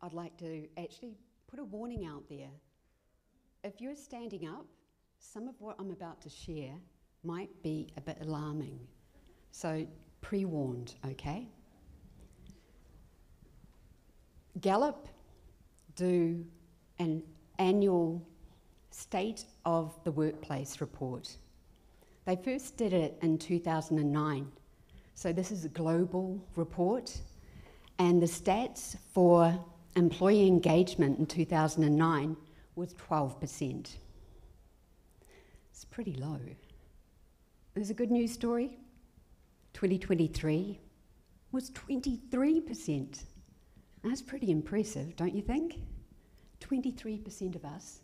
I'd like to actually put a warning out there. If you're standing up, some of what I'm about to share might be a bit alarming. So pre-warned, okay? Gallup do an annual State of the Workplace report. They first did it in 2009. So this is a global report. And the stats for employee engagement in 2009 was 12%. It's pretty low. There's a good news story. 2023 was 23%. That's pretty impressive, don't you think? 23% of us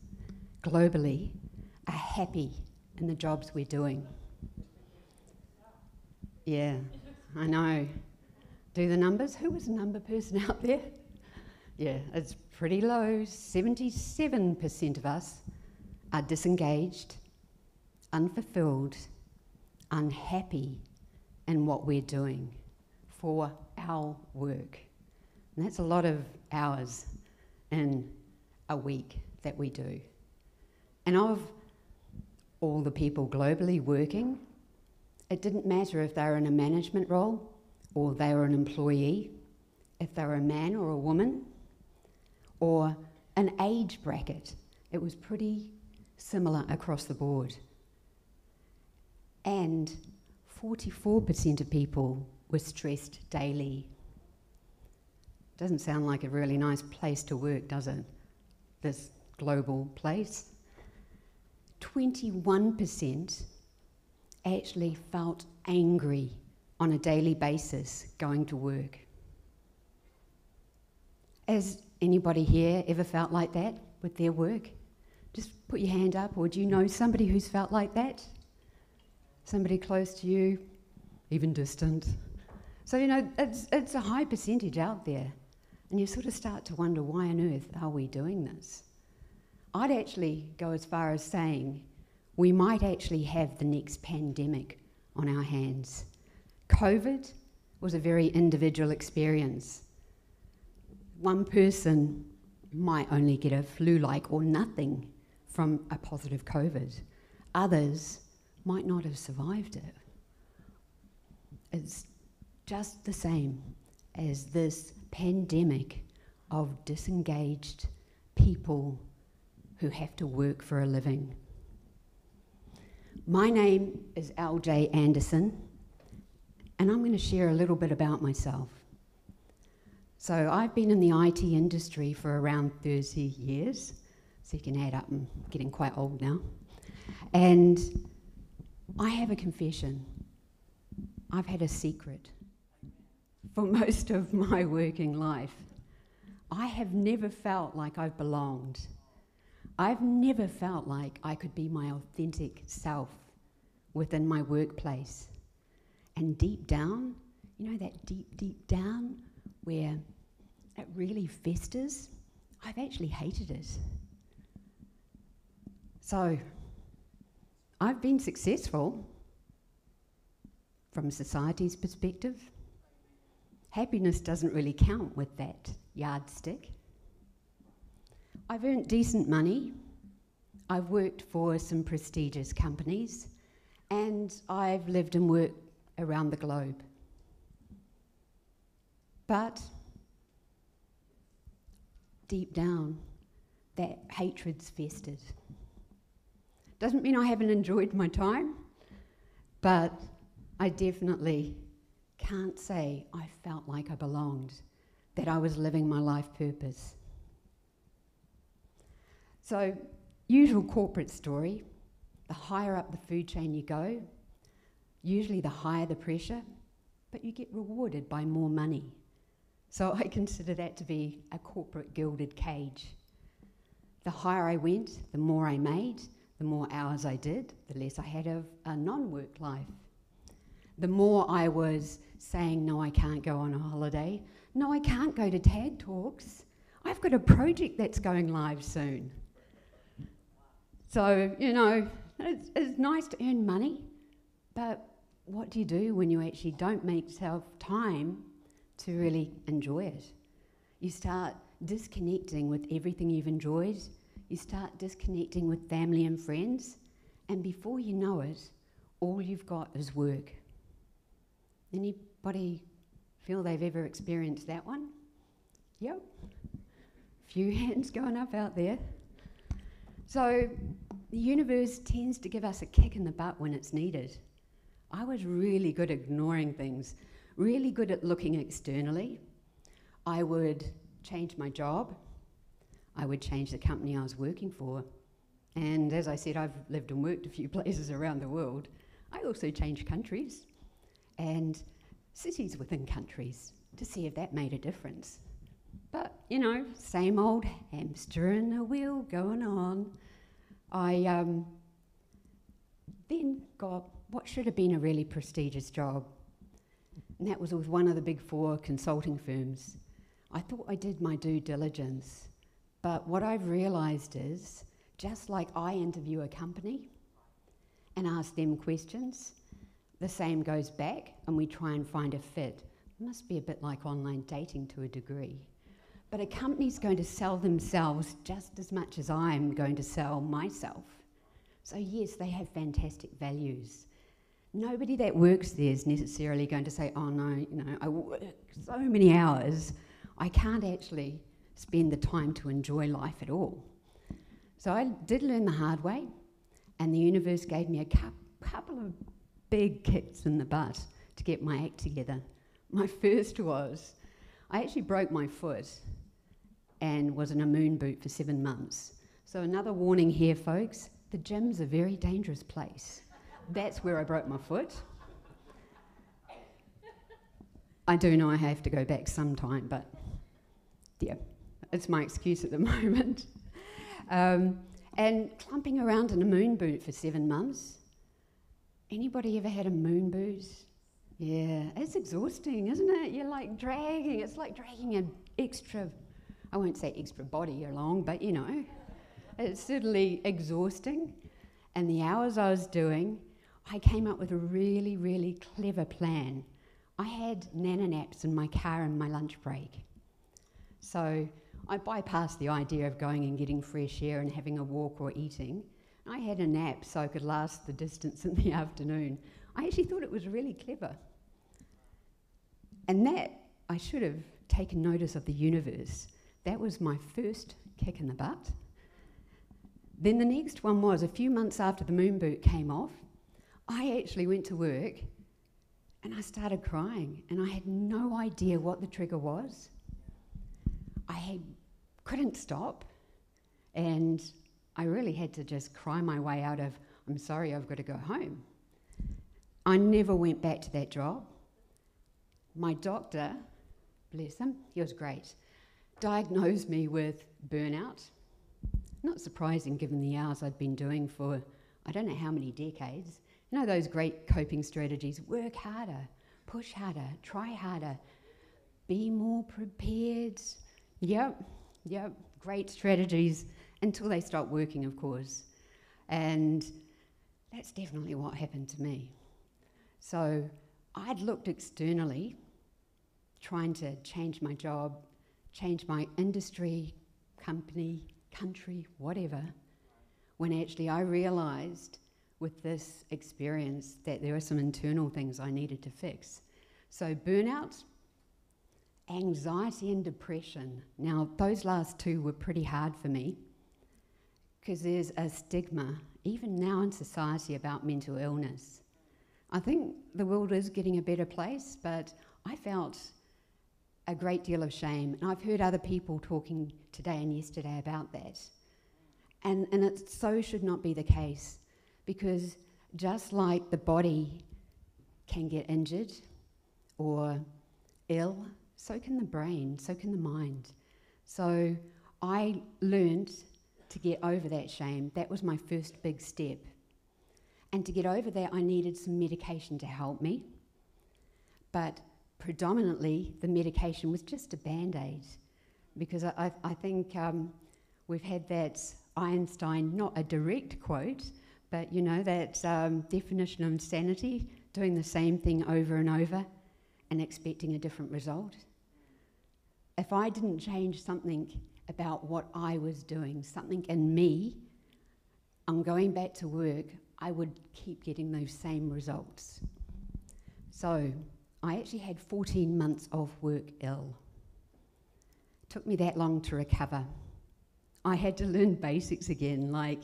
globally are happy in the jobs we're doing. Yeah, I know. Do the numbers? Who was a number person out there? Yeah, it's pretty low. 77% of us are disengaged, unfulfilled, unhappy in what we're doing for our work. And that's a lot of hours in a week that we do. And of all the people globally working, it didn't matter if they were in a management role or they were an employee, if they were a man or a woman, or an age bracket. It was pretty similar across the board. And 44% of people were stressed daily. Doesn't sound like a really nice place to work, does it? This global place. 21% actually felt angry on a daily basis going to work. Has anybody here ever felt like that with their work? Just put your hand up, or do you know somebody who's felt like that? Somebody close to you, even distant. So, you know, it's a high percentage out there. And you sort of start to wonder, why on earth are we doing this? I'd actually go as far as saying we might actually have the next pandemic on our hands. COVID was a very individual experience. One person might only get a flu-like or nothing from a positive COVID. Others might not have survived it. It's just the same as this pandemic of disengaged people who have to work for a living. My name is LJ Anderson, and I'm going to share a little bit about myself. So I've been in the IT industry for around 30 years, so you can add up, I'm getting quite old now. And I have a confession. I've had a secret for most of my working life. I have never felt like I've belonged. I've never felt like I could be my authentic self within my workplace. And deep down, you know that deep down where it really festers? I've actually hated it. So, I've been successful from society's perspective. Happiness doesn't really count with that yardstick. I've earned decent money. I've worked for some prestigious companies, and I've lived and worked around the globe. But deep down, that hatred's festered. Doesn't mean I haven't enjoyed my time, but I definitely can't say I felt like I belonged, that I was living my life purpose. So, usual corporate story, the higher up the food chain you go, usually the higher the pressure, but you get rewarded by more money. So I consider that to be a corporate gilded cage. The higher I went, the more I made, the more hours I did, the less I had of a non-work life. The more I was saying, no, I can't go on a holiday, no, I can't go to TAG Talks, I've got a project that's going live soon. So, you know, it's nice to earn money, but what do you do when you actually don't make yourself time to really enjoy it? You start disconnecting with everything you've enjoyed. You start disconnecting with family and friends, and before you know it, all you've got is work. Anybody feel they've ever experienced that one? Yep. Few hands going up out there. So the universe tends to give us a kick in the butt when it's needed. I was really good at ignoring things, really good at looking externally. I would change my job. I would change the company I was working for. And as I said, I've lived and worked a few places around the world. I also changed countries and cities within countries to see if that made a difference. But, you know, same old hamster in the wheel going on. I then got what should have been a really prestigious job, and that was with one of the big 4 consulting firms. I thought I did my due diligence, but what I've realised is, just like I interview a company and ask them questions, the same goes back and we try and find a fit. It must be a bit like online dating to a degree. But a company's going to sell themselves just as much as I'm going to sell myself. So yes, they have fantastic values. Nobody that works there is necessarily going to say, oh no, you know, I work so many hours, I can't actually spend the time to enjoy life at all. So I did learn the hard way, and the universe gave me a couple of big kicks in the butt to get my act together. My first was, I actually broke my foot and was in a moon boot for 7 months. So another warning here, folks, the gym's a very dangerous place. That's where I broke my foot. I do know I have to go back sometime, but yeah, it's my excuse at the moment. And clumping around in a moon boot for 7 months. Anybody ever had a moon boot? Yeah, it's exhausting, isn't it? You're like dragging, it's like dragging an extra, I won't say extra body along, but you know, it's certainly exhausting. And the hours I was doing, I came up with a really, really clever plan. I had nana naps in my car in my lunch break. So I bypassed the idea of going and getting fresh air and having a walk or eating. I had a nap so I could last the distance in the afternoon. I actually thought it was really clever. And that, I should have taken notice of the universe. That was my first kick in the butt. Then the next one was, a few months after the moon boot came off, I actually went to work and I started crying, and I had no idea what the trigger was. Couldn't stop, and I really had to just cry my way out of, I'm sorry, I've got to go home. I never went back to that job. My doctor, bless him, he was great, diagnosed me with burnout. Not surprising given the hours I'd been doing for I don't know how many decades. You know those great coping strategies, work harder, push harder, try harder, be more prepared. Yep, great strategies until they stop working, of course. And that's definitely what happened to me. So I'd looked externally, trying to change my job, change my industry, company, country, whatever, when actually I realised with this experience that there were some internal things I needed to fix. So burnout, anxiety and depression. Now, those last two were pretty hard for me because there's a stigma, even now in society, about mental illness. I think the world is getting a better place, but I felt a great deal of shame. And I've heard other people talking today and yesterday about that. And it so should not be the case, because just like the body can get injured or ill, so can the brain, so can the mind. So I learned to get over that shame. That was my first big step. And to get over that, I needed some medication to help me. But predominantly, the medication was just a Band-Aid, because I think we've had that Einstein, not a direct quote, but you know, that definition of insanity, doing the same thing over and over and expecting a different result. if I didn't change something about what I was doing, something in me, on going back to work, I would keep getting those same results. So I actually had 14 months off work ill. It took me that long to recover. I had to learn basics again, like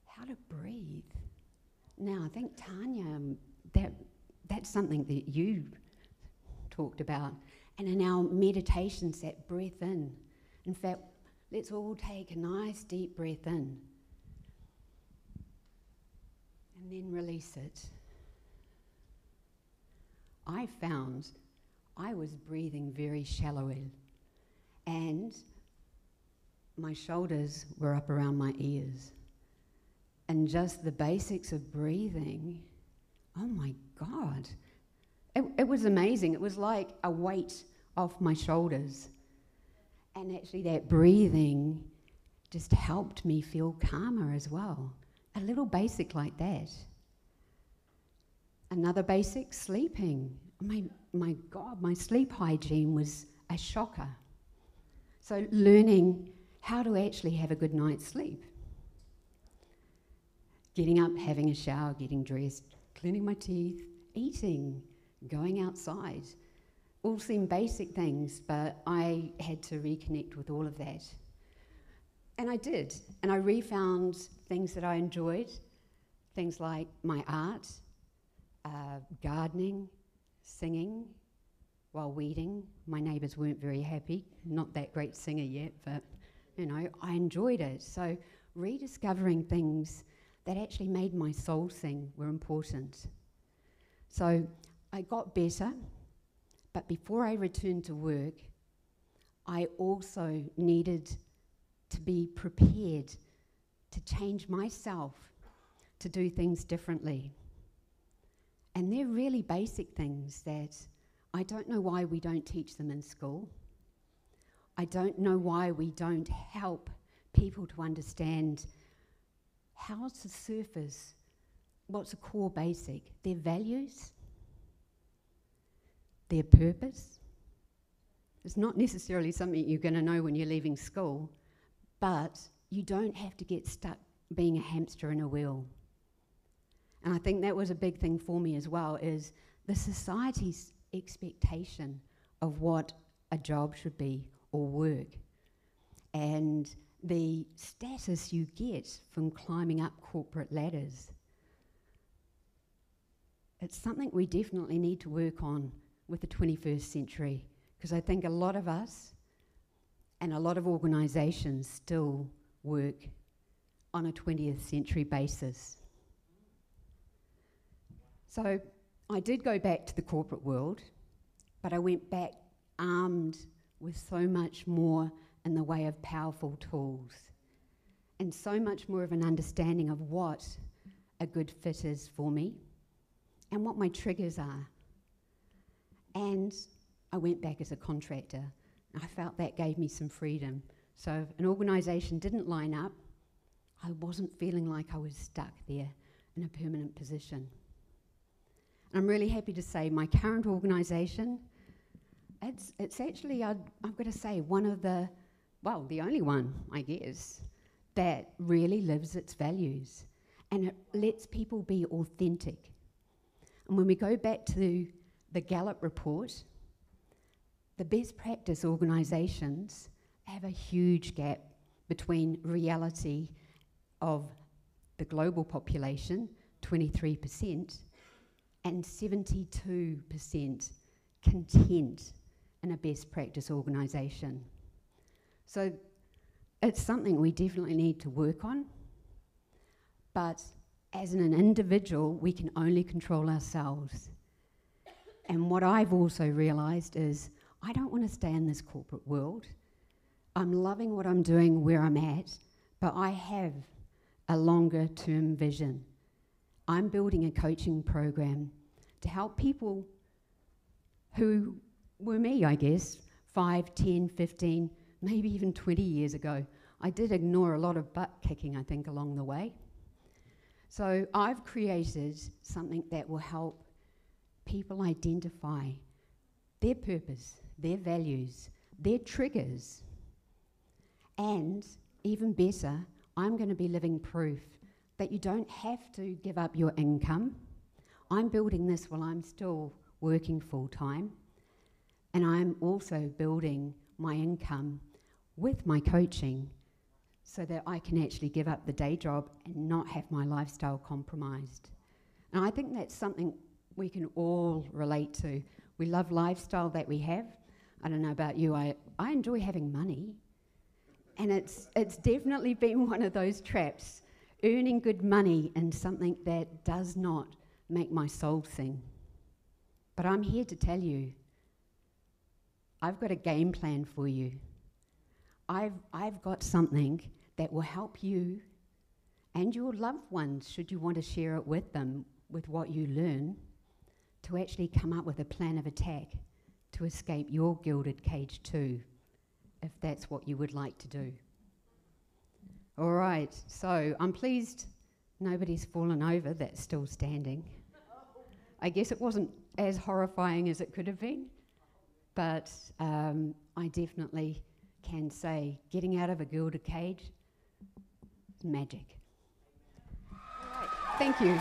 how to breathe. Now, I think, Tanya, that's something that you talked about. And in our meditations, that breath in. In fact, let's all take a nice deep breath in. And then release it. I found I was breathing very shallowly. And my shoulders were up around my ears. And just the basics of breathing, oh my God. It was amazing. It was like a weight off my shoulders. And actually that breathing just helped me feel calmer as well. A little basic like that. Another basic, sleeping. My God, my sleep hygiene was a shocker. So learning how to actually have a good night's sleep. Getting up, having a shower, getting dressed, cleaning my teeth, eating, going outside. All seem basic things, but I had to reconnect with all of that. And I did. And I refound things that I enjoyed, things like my art, gardening, singing, while weeding. My neighbours weren't very happy. Not that great singer yet, but, you know, I enjoyed it. So rediscovering things that actually made my soul sing were important. So I got better, but before I returned to work, I also needed to be prepared to change myself, to do things differently. And they're really basic things that I don't know why we don't teach them in school. I don't know why we don't help people to understand how to surface what's a core basic, their values, their purpose. It's not necessarily something you're going to know when you're leaving school, but you don't have to get stuck being a hamster in a wheel. And I think that was a big thing for me as well, is the society's expectation of what a job should be or work, and the status you get from climbing up corporate ladders. It's something we definitely need to work on with the 21st century, because I think a lot of us and a lot of organisations still work on a 20th century basis. So I did go back to the corporate world, but I went back armed with so much more in the way of powerful tools and so much more of an understanding of what a good fit is for me and what my triggers are. And I went back as a contractor. I felt that gave me some freedom. So if an organisation didn't line up, I wasn't feeling like I was stuck there in a permanent position. And I'm really happy to say my current organisation, it's actually, I've got to say, one of the, well, the only one, I guess, that really lives its values. And it lets people be authentic. And when we go back to the Gallup report, the best practice organisations have a huge gap between reality of the global population, 23%, and 72% content in a best practice organisation. So it's something we definitely need to work on, but as an individual, we can only control ourselves. And what I've also realised is I don't want to stay in this corporate world. I'm loving what I'm doing where I'm at, but I have a longer term vision. I'm building a coaching program to help people who were me, I guess, 5, 10, 15, maybe even 20 years ago. I did ignore a lot of butt kicking, I think, along the way. So I've created something that will help people identify their purpose, their values, their triggers. And even better, I'm going to be living proof that you don't have to give up your income. I'm building this while I'm still working full-time, and I'm also building my income with my coaching so that I can actually give up the day job and not have my lifestyle compromised. And I think that's something we can all relate to. We love lifestyle that we have. I don't know about you, I enjoy having money. And it's definitely been one of those traps, earning good money in something that does not make my soul sing. But I'm here to tell you, I've got a game plan for you. I've got something that will help you and your loved ones, should you want to share it with them, with what you learn, to actually come up with a plan of attack to escape your gilded cage too, if that's what you would like to do. All right, so I'm pleased nobody's fallen over, that's still standing. I guess it wasn't as horrifying as it could have been, but I definitely can say getting out of a gilded cage is magic. All right, thank you.